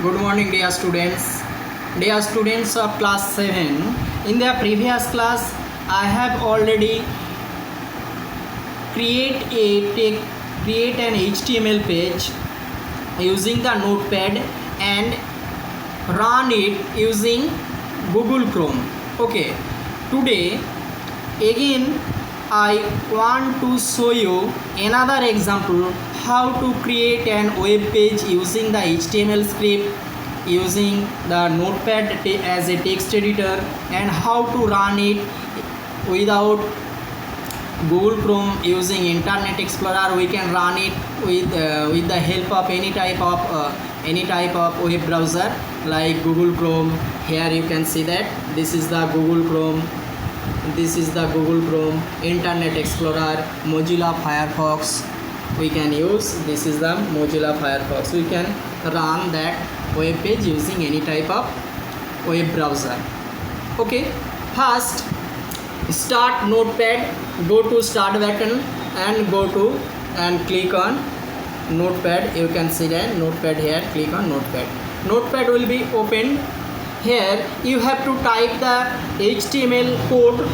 Good morning, dear students. Dear students of class 7. In the previous class, I have already create an HTML page using the notepad and run it using Google Chrome. Okay. Today again I want to show you another example how to create an web page using the HTML script, using the notepad as a text editor, and how to run it without Google Chrome using Internet Explorer. We can run it with the help of any type of web browser like Google Chrome. Here you can see that this is the Google Chrome. This is the Google Chrome, Internet Explorer, Mozilla Firefox. We can use this is the Mozilla Firefox. We can run that web page using any type of web browser. Okay, first start notepad, go to start button and click on notepad. You can see that notepad here, click on notepad. Notepad will be opened. Here you have to type the HTML code.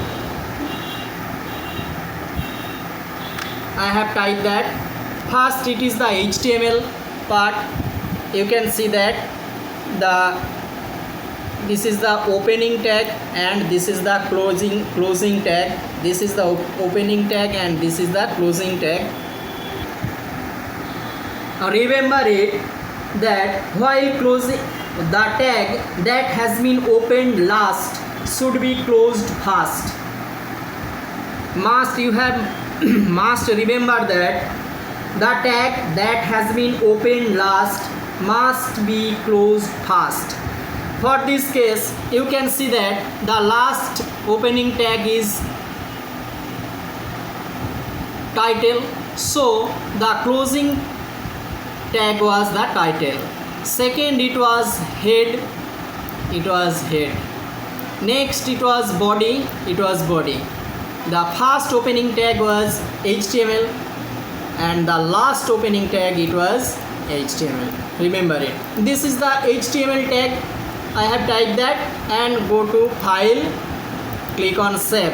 I have typed that. First it is the HTML part. You can see that this is the opening tag and this is the closing tag. This is the opening tag and this is the closing tag. Remember it that while closing, the tag that has been opened last should be closed first. Must remember that the tag that has been opened last must be closed first. For this case, you can see that the last opening tag is title, so the closing tag was the title. Second, it was head. Next, it was body. The first opening tag was HTML and the last opening tag it was HTML. Remember it. This is the HTML tag. I have typed that and go to file, click on save.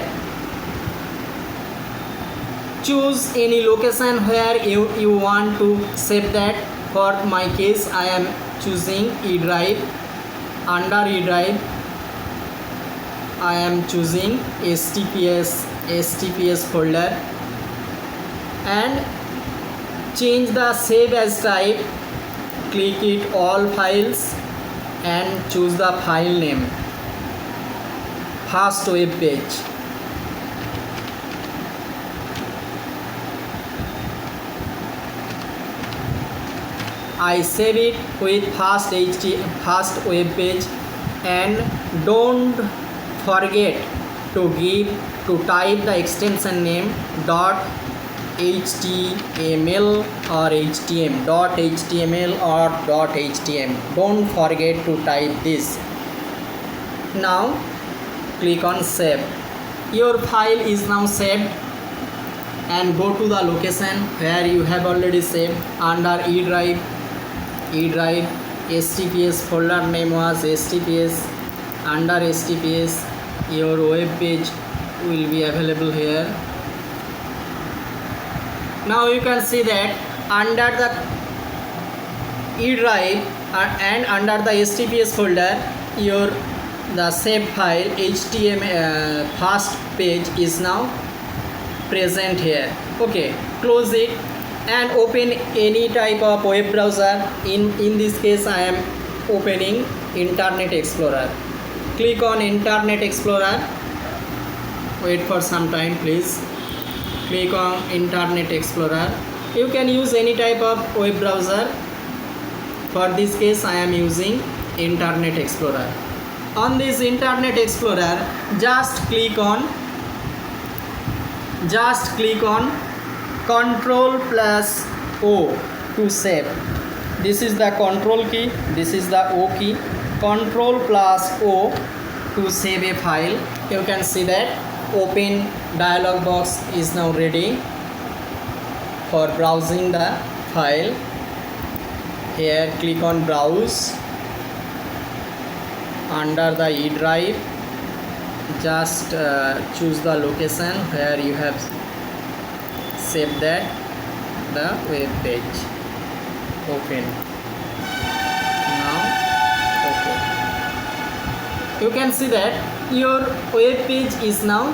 Choose any location where you want to save that. For my case, I am choosing E drive. Under E drive, I am choosing STPS folder and change the save as type. Click it all files and choose the file name. First web page. I save it with first web page, and don't forget to type the extension name .html or .html or .htm. Don't forget to type this. Now click on save. Your file is now saved, and go to the location where you have already saved. Under E drive, STPS folder name was STPS. Under STPS, your web page will be available here. Now you can see that under the E drive and under the STPS folder, the save file HTML first page is now present here. Okay, close it and open any type of web browser. In this case, I am opening Internet Explorer. Click on Internet Explorer. Wait for some time, please. Click on Internet Explorer. You can use any type of web browser. For this case, I am using Internet Explorer. On this Internet Explorer, just click on Ctrl+O to save. This is the Ctrl key, this is the O key. Ctrl+O to save a file. You can see that open dialog box is now ready for browsing the file. Here click on browse under the E drive, just choose the location where you have saved that, the web page. Open. Now okay, you can see that your web page is now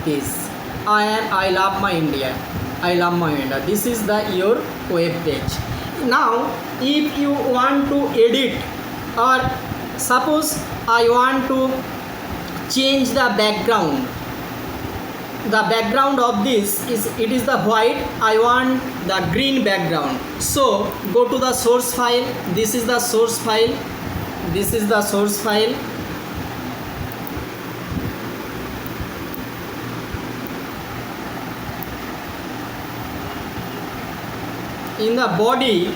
this. I love my India. I love my India. This is the your web page. Now if you want to edit, or suppose I want to change the background. The background of this is, it is the white, I want the green background. So go to the source file. This is the source file. This is the source file. In the body,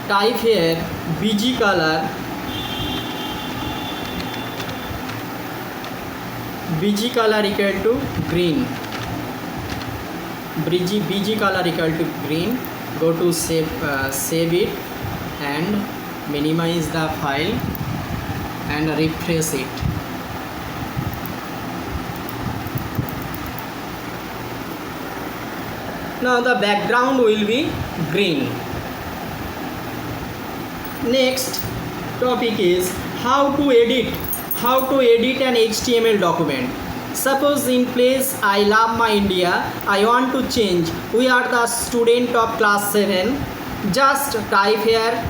type here BG color. BG color equal to green. BG color equal to green. Go to save it and minimize the file and refresh it. Now the background will be green. Next topic is how to edit an HTML document. Suppose in place I love my India, I want to change, we are the student of class 7. Just type here,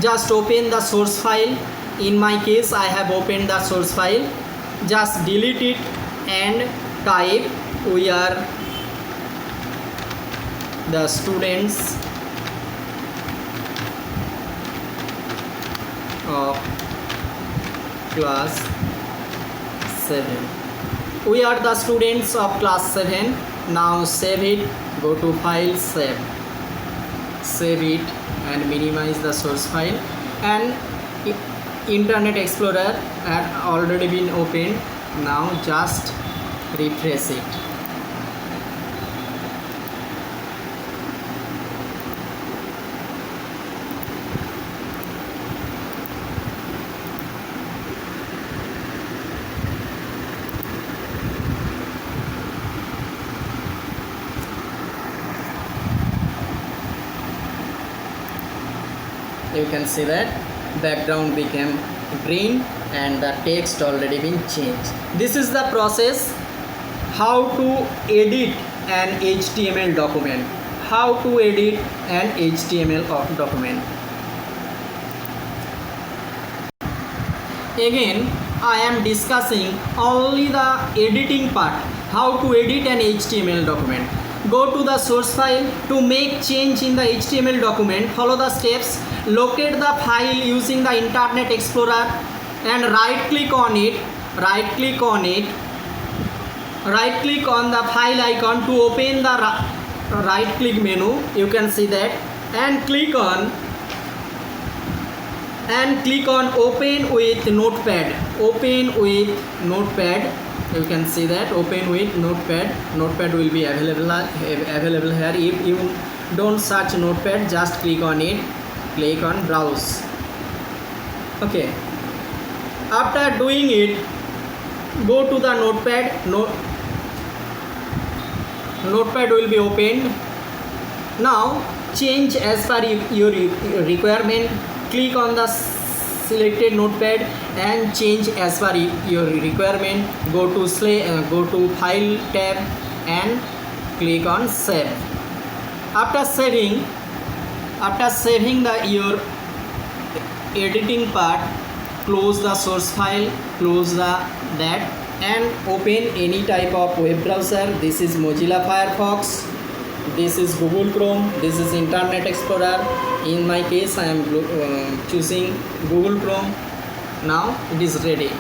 just open the source file. In my case I have opened the source file. Just delete it and type we are the students of class 7. We are the students of class 7. Now save it. Go to file, save it and minimize the source file. And Internet Explorer had already been opened. Now just refresh it. You can see that background became green and the text already been changed. This is the process how to edit an HTML document. How to edit an HTML document. Again I am discussing only the editing part. How to edit an HTML document. Go to the source file. To make change in the HTML document, follow the steps. Locate the file using the Internet Explorer and right click on it. Right click on the file icon to open the right click menu. You can see that, and click on open with notepad. Open with notepad. You can see that, open with notepad. Notepad will be available here. If you don't search notepad, just click on it. Click on browse. Okay, after doing it, go to the notepad. Notepad will be opened. Now change as per your requirement. Click on the selected notepad and change as per your requirement. Go to file tab and click on save. After saving your editing part, close the source file, close that and open any type of web browser. This is Mozilla Firefox, this is Google Chrome, this is Internet Explorer. In my case I am choosing Google Chrome. Now it is ready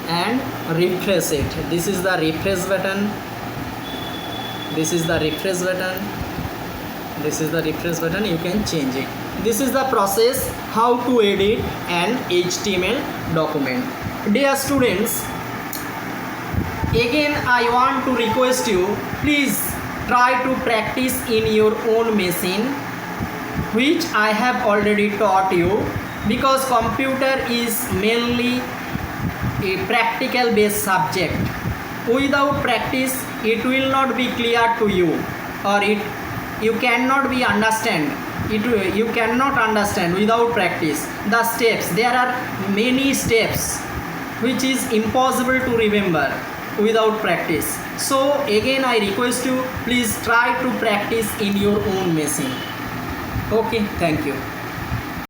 and refresh it. This is the refresh button. This is the refresh button. You can change it. This is the process how to edit an HTML document. Dear students, again I want to request you, please try to practice in your own machine, which I have already taught you. because computer is mainly a practical based subject. Without practice it will not be clear to you, or you cannot be understand it. You cannot understand without practice the steps. There are many steps which is impossible to remember without practice. So again I request you, please try to practice in your own machine. Okay, thank you.